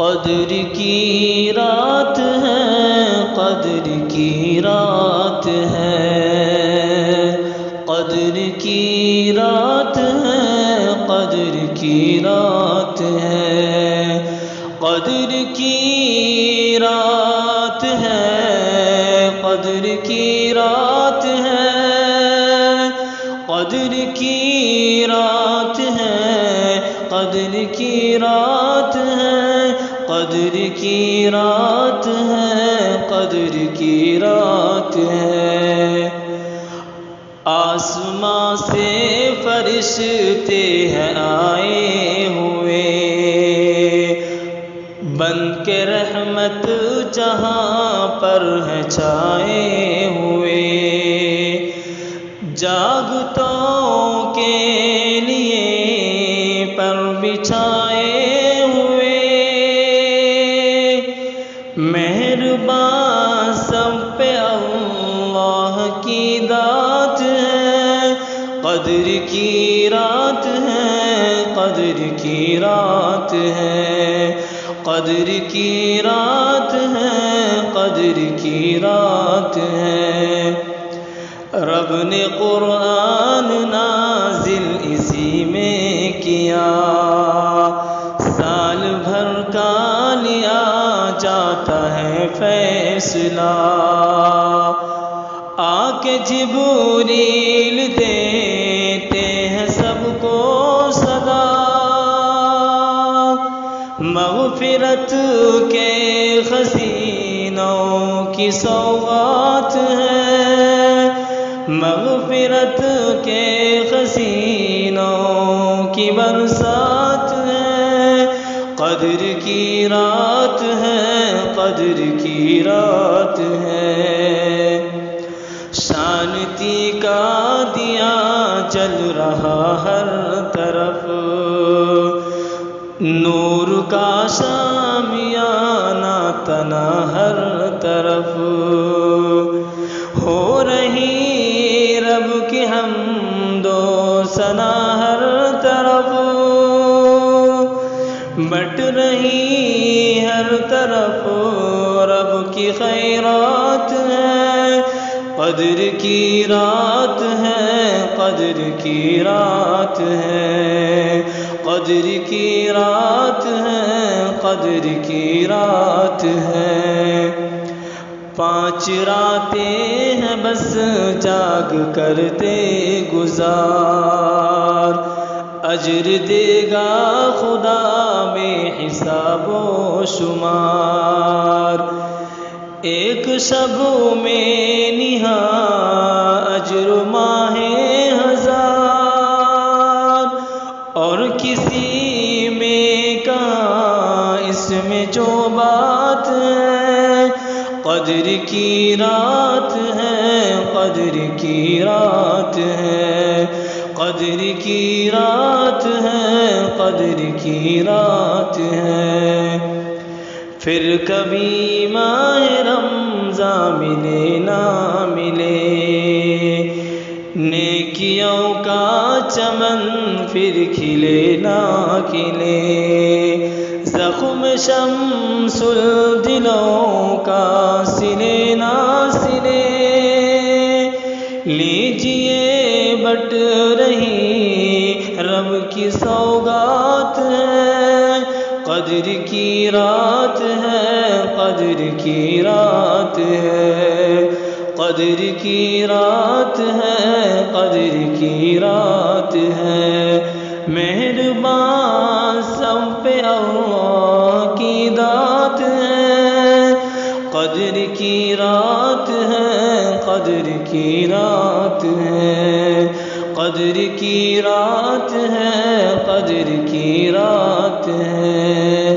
قدر کی رات ہے، قدر کی رات ہے، قدر کی رات ہے، قدر کی رات ہے، قدر کی رات ہے، قدر کی رات ہے، قدر کی رات ہے، قدر کی رات ہے، قدر کی رات ہے، قدر کی رات ہے۔ آسماں سے فرشتے ہیں آئے ہوئے، بن کے رحمت جہاں پر ہے چھائے ہوئے، جاگتوں کے لیے پر بچھائے ہوئے، مہربان سب پہ اللہ کی ذات ہے، قدر کی رات ہے، قدر کی رات ہے، قدر کی رات ہے، قدر کی رات ہے۔ رب نے قرآن نازل اسی میں کیا، سال بھر کا لیا جاتا ہے فیصلہ، آ کے جبریل دیتے ہیں سب کو صدا، مغفرت کے خزینوں کی سوغات ہے، مغفرت کے خزینوں کی برسات ہے، قدر کی رات ہے، قدر کی رات ہے۔ شانتی کا دیا جل رہا ہر طرف، نور کا شامیانہ تنا ہر طرف، ہو رہی رب کی حمد و ثنا ہر طرف، بٹ رہی ہر طرف رب کی خیرات ہے، قدر کی رات ہے، قدر کی رات ہے، قدر کی رات ہے، قدر کی رات ہے۔ 5 راتیں ہیں بس جاگ کرتے گزار، اجر دے گا خدا بے حساب و شمار، ایک شب میں نہا اجر ماہ ہزار، اور کسی میں کہاں اس میں جو بات ہے، قدر کی رات ہے، قدر کی رات ہے، قدر کی رات ہے، قدر کی رات ہے۔ پھر کبھی ماہ رمضان ملے نہ ملے، نیکیوں کا چمن پھر کھلے نہ کھلے، زخم شمس الدلوں کا سلے نہ سلے، لیجئے بٹ رہی رب کی سوغات ہے، قدر کی رات ہے، قدر کی رات ہے، قدر کی رات ہے، قدر کی رات ہے، مہربان سب پہ اللہ کی ذات ہے، قدر کی رات ہے، قدر کی رات ہے، قدر کی رات ہے، قدر کی رات ہے۔